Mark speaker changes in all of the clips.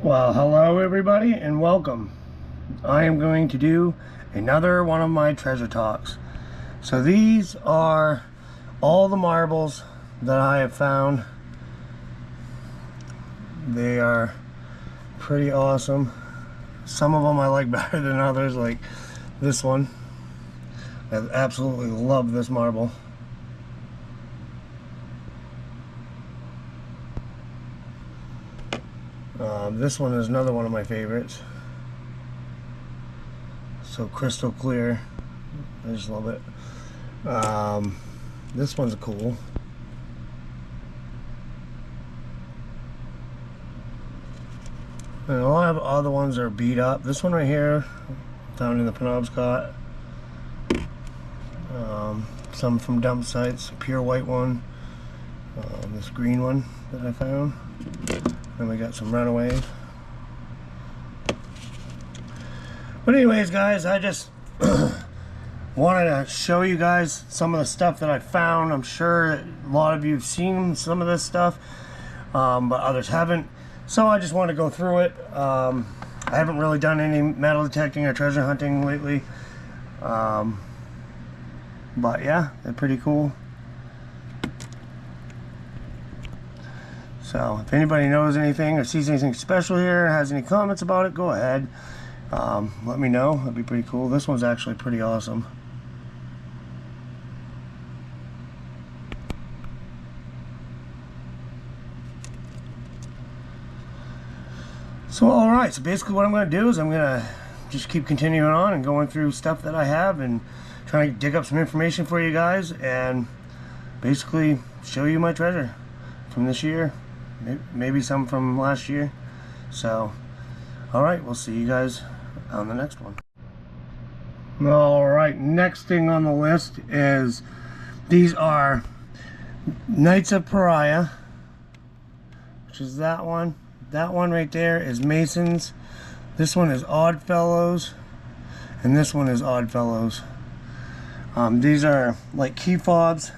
Speaker 1: Well, hello everybody and welcome. I am going to do another one of my treasure talks. So these are all the marbles that I have found. They are pretty awesome. Some of them I like better than others, like this one. I absolutely love this marble. This one is another one of my favorites. So crystal clear. I just love it. This one's cool. And a lot of other ones are beat up. This one right here, found in the Penobscot. Some from dump sites. Pure white one. This green one that I found. Then we got some runaways. But anyways, guys, I just wanted to show you guys some of the stuff that I found. I'm sure that a lot of you have seen some of this stuff, but others haven't. So I just want to go through it. I haven't really done any metal detecting or treasure hunting lately. But yeah, they're pretty cool. So if anybody knows anything or sees anything special here, has any comments about it, go ahead. Let me know. That'd be pretty cool. This one's actually pretty awesome. So alright, so basically what I'm going to do is I'm going to just keep continuing on and going through stuff that I have and trying to dig up some information for you guys and basically show you my treasure from this year. Maybe some from last year. So alright, we'll see you guys on the next one. Alright, next thing on the list is these are Knights of Pariah, which is that one. That one right there is Masons. This one is Oddfellows, and this one is Oddfellows. These are like key fobs.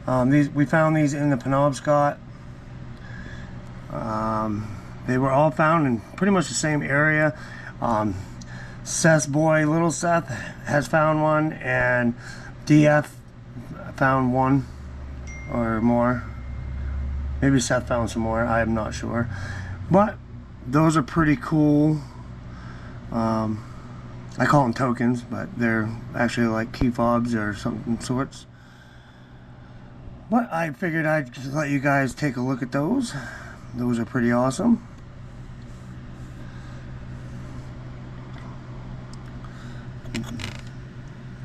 Speaker 1: We found these in the Penobscot. They were all found in pretty much the same area. Seth's boy, Little Seth, has found one, and DF found one or more. Maybe Seth found some more, I'm not sure. But those are pretty cool. I call them tokens, but they're actually like key fobs or some sorts. But I figured I'd just let you guys take a look at those. Those are pretty awesome.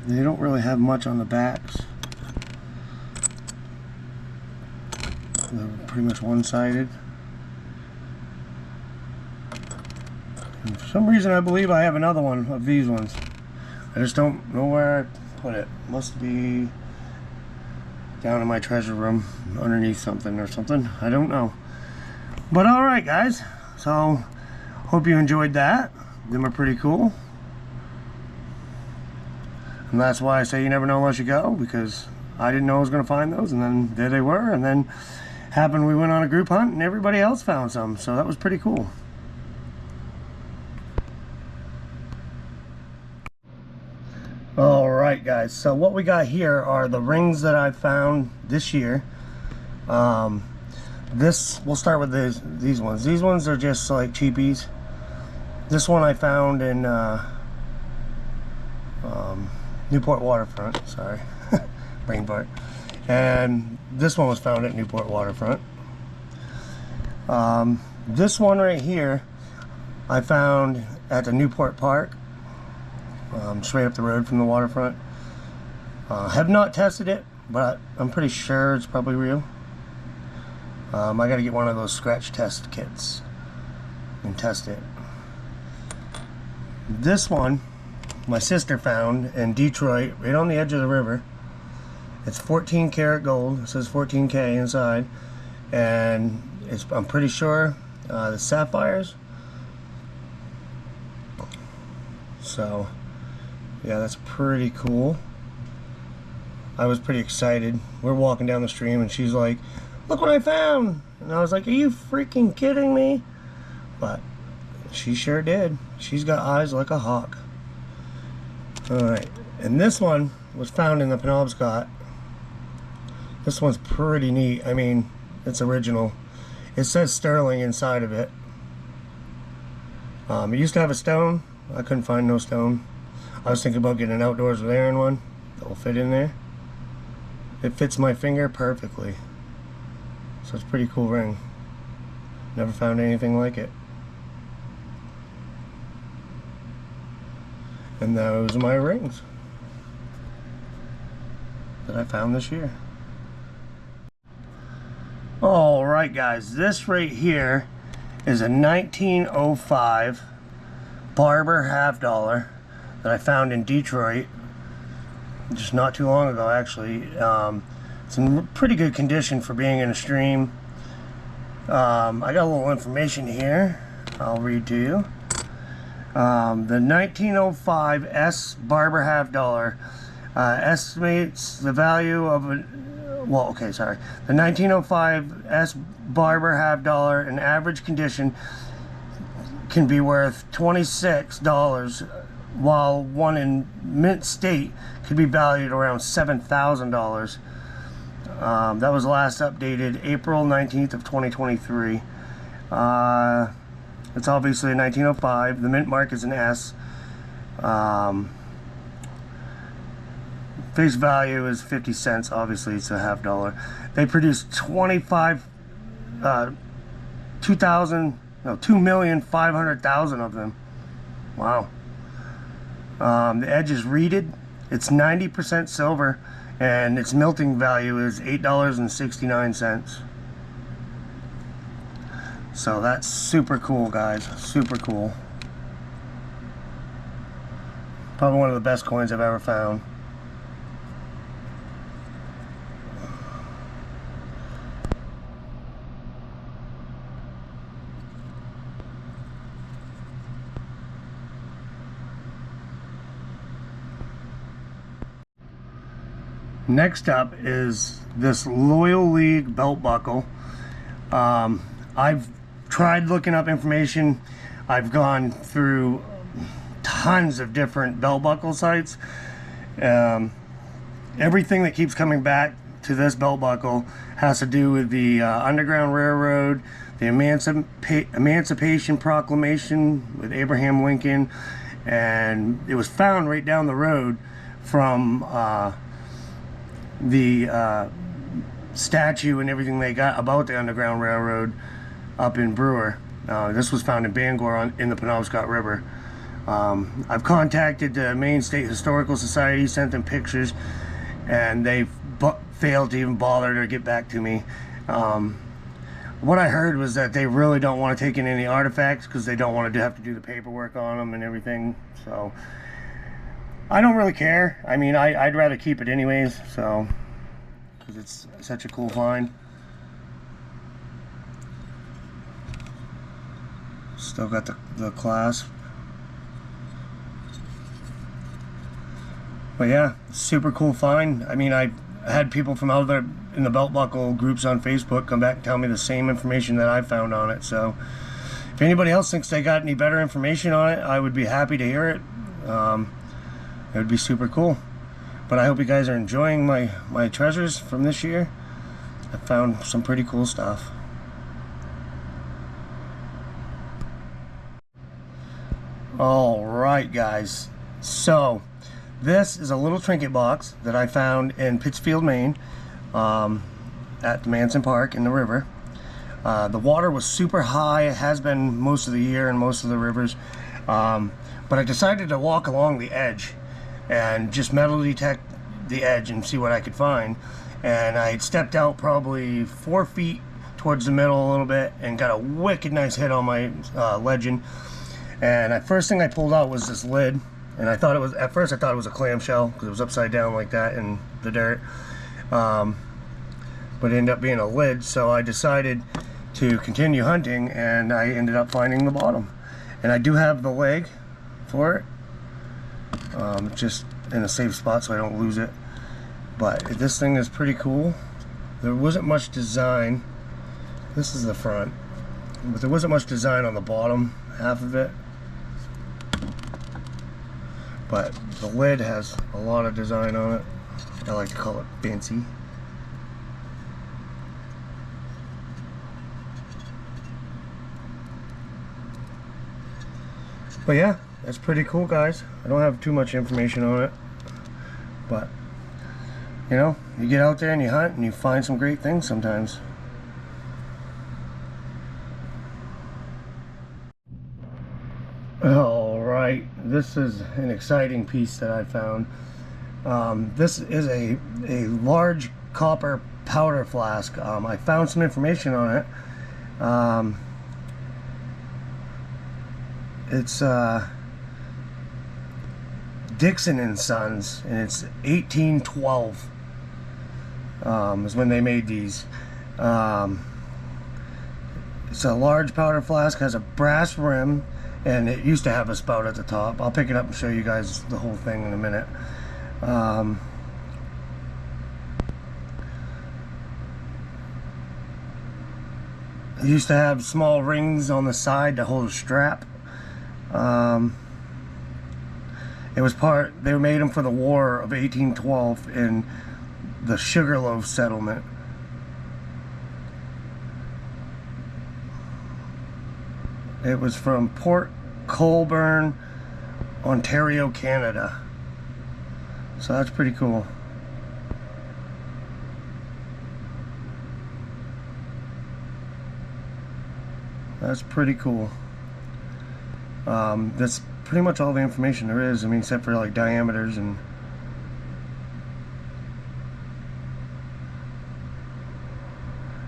Speaker 1: They don't really have much on the backs. They're pretty much one-sided. And for some reason I believe I have another one of these ones. I just don't know where I put it. Must be down in my treasure room underneath something or something. I don't know. But alright guys, so hope you enjoyed that. Them are pretty cool. And that's why I say you never know unless you go, because I didn't know I was going to find those, and then there they were, and then happened we went on a group hunt and everybody else found some, so that was pretty cool. Alright guys, so what we got here are the rings that I found this year. We'll start with these ones. These ones are just like cheapies. This one I found in Newport Waterfront, sorry, brain fart. And this one was found at Newport Waterfront. This one right here I found at the Newport Park, straight up the road from the waterfront. Have not tested it, but I'm pretty sure it's probably real. I gotta get one of those scratch test kits and test it. This one my sister found in Detroit, right on the edge of the river. It's 14 karat gold. It says 14K inside, and I'm pretty sure the sapphires. So yeah, that's pretty cool. I was pretty excited. We're walking down the stream and she's like, "Look what I found!" And I was like, "Are you freaking kidding me?" But She sure did. She's got eyes like a hawk. Alright, and this one was found in the Penobscot. This one's pretty neat. I mean, it's original. It says sterling inside of it. It used to have a stone. I couldn't find no stone. I was thinking about getting an outdoors with Aaron one that will fit in there. It fits my finger perfectly. So it's a pretty cool ring. Never found anything like it. And those are my rings that I found this year. Alright guys, this right here is a 1905 Barber half dollar that I found in Detroit just not too long ago actually. It's in pretty good condition for being in a stream. I got a little information here I'll read to you. The 1905 S Barber half dollar estimates the value of a the 1905 S Barber half dollar in average condition can be worth $26, while one in mint state could be valued around $7,000. That was last updated April 19th of 2023. It's obviously a 1905. The mint mark is an S. Face value is 50 cents. Obviously, it's a half dollar. They produced 2,500,000 of them. Wow. The edge is reeded. It's 90% silver, and its melting value is $8.69. So that's super cool, guys. Super cool. Probably one of the best coins I've ever found. Next up is this Loyal League belt buckle. I've tried looking up information. I've gone through tons of different belt buckle sites. Everything that keeps coming back to this belt buckle has to do with the Underground Railroad, the Emancipation Proclamation with Abraham Lincoln, and it was found right down the road from the statue and everything they got about the Underground Railroad up in Brewer. This was found in Bangor in the Penobscot River. I've contacted the Maine State Historical Society, sent them pictures, and they've failed to even bother to get back to me. What I heard was that they really don't want to take in any artifacts because they don't want to have to do the paperwork on them and everything. So I don't really care. I mean, I'd rather keep it anyways, so, because it's such a cool find. Still got the clasp. But yeah, super cool find. I mean, I had people from other in the belt buckle groups on Facebook come back and tell me the same information that I found on it. So if anybody else thinks they got any better information on it, I would be happy to hear it. It would be super cool. But I hope you guys are enjoying my treasures from this year. I found some pretty cool stuff. Alright guys, so this is a little trinket box that I found in Pittsfield, Maine, at the Manson Park in the river. The water was super high. It has been most of the year in most of the rivers, but I decided to walk along the edge and just metal detect the edge and see what I could find. And I had stepped out probably 4 feet towards the middle a little bit and got a wicked nice hit on my legend. And the first thing I pulled out was this lid, and I thought it was, at first I thought it was a clamshell because it was upside down like that in the dirt, but it ended up being a lid. So I decided to continue hunting, and I ended up finding the bottom. And I do have the leg for it, just in a safe spot so I don't lose it. But this thing is pretty cool. There wasn't much design. This is the front. but there wasn't much design on the bottom half of it. But the lid has a lot of design on it. I like to call it fancy. But yeah, that's pretty cool, guys. I don't have too much information on it, but you know, you get out there and you hunt and you find some great things sometimes. Alright, this is an exciting piece that I found. This is a large copper powder flask. I found some information on it. It's Dixon and Sons, and it's 1812 is when they made these. It's a large powder flask, has a brass rim, and it used to have a spout at the top. I'll pick it up and show you guys the whole thing in a minute. It used to have small rings on the side to hold a strap. It was they made them for the War of 1812 in the Sugarloaf settlement. It was from Port Colborne, Ontario, Canada. So that's pretty cool. That's pretty cool. That's pretty much all the information there is. I mean, except for like diameters and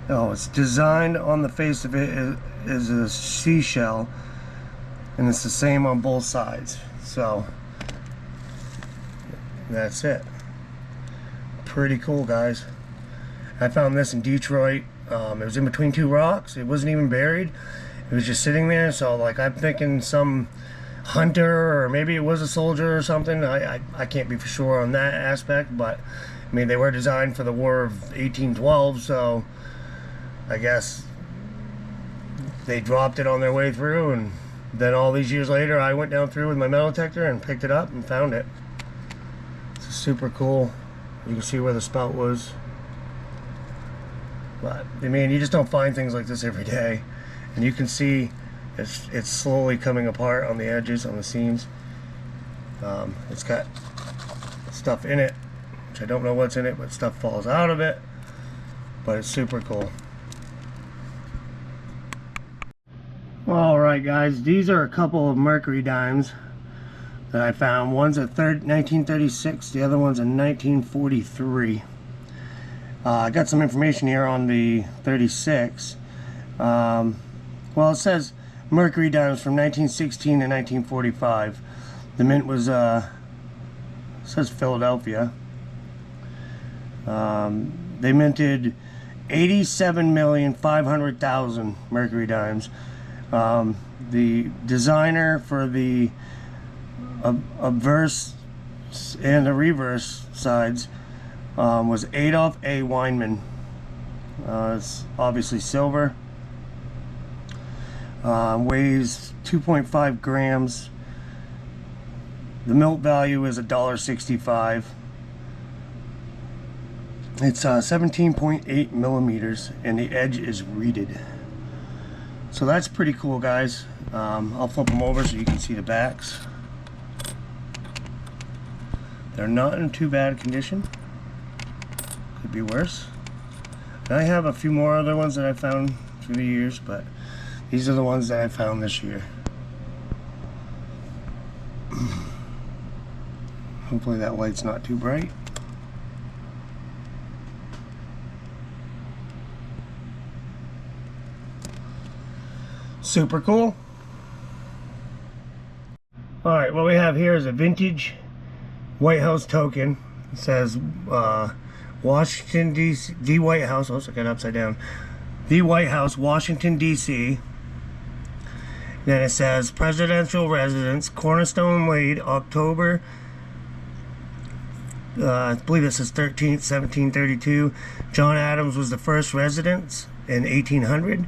Speaker 1: it's designed on the face of it is a seashell, and it's the same on both sides. So that's it. Pretty cool, guys. I found this in Detroit. It was in between two rocks. It wasn't even buried. It was just sitting there. So like, I'm thinking some hunter, or maybe it was a soldier or something. I can't be for sure on that aspect, but I mean, they were designed for the War of 1812, so I guess they dropped it on their way through, and then all these years later I went down through with my metal detector and picked it up and found it. It's super cool. You can see where the spout was. But I mean, you just don't find things like this every day. And you can see it's slowly coming apart on the edges, on the seams. It's got stuff in it, which I don't know what's in it, but stuff falls out of it. But it's super cool. Alright guys, these are a couple of Mercury Dimes that I found. One's a 1936, the other one's a 1943. I got some information here on the 36. Well, it says Mercury Dimes from 1916 to 1945. The mint was, it says Philadelphia. They minted 87,500,000 Mercury Dimes. The designer for the obverse and the reverse sides was Adolf A. Weinman. It's obviously silver. Weighs 2.5 grams. The melt value is $1.65. It's 17.8 millimeters, and the edge is reeded. So that's pretty cool, guys. I'll flip them over so you can see the backs. They're not in too bad condition. Could be worse. And I have a few more other ones that I found through the years, but these are the ones that I found this year. Hopefully that light's not too bright. Super cool. Alright, what we have here is a vintage White House token. It says Washington D. White House. Oh, I got it upside down. The White House, Washington, D.C. Then it says Presidential Residence, Cornerstone laid October, I believe it says 13th, 1732. John Adams was the first resident in 1800.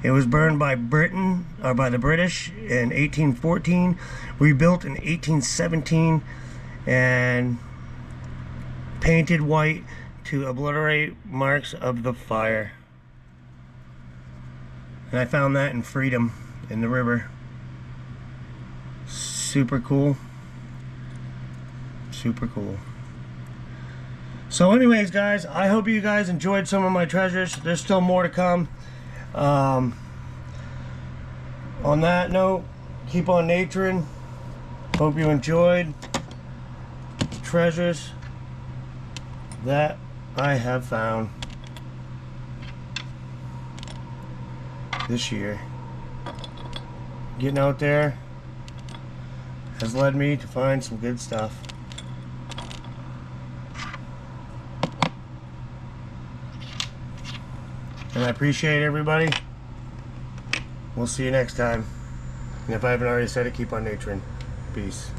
Speaker 1: It was burned by Britain, or by the British in 1814, rebuilt in 1817, and painted white to obliterate marks of the fire. And I found that in Freedom in the river. Super cool. Super cool. So anyways, guys, I hope you guys enjoyed some of my treasures. There's still more to come. On that note, keep on naturing. Hope you enjoyed the treasures that I have found this year. Getting out there has led me to find some good stuff. And I appreciate everybody. We'll see you next time. And if I haven't already said it, keep on naturing. Peace.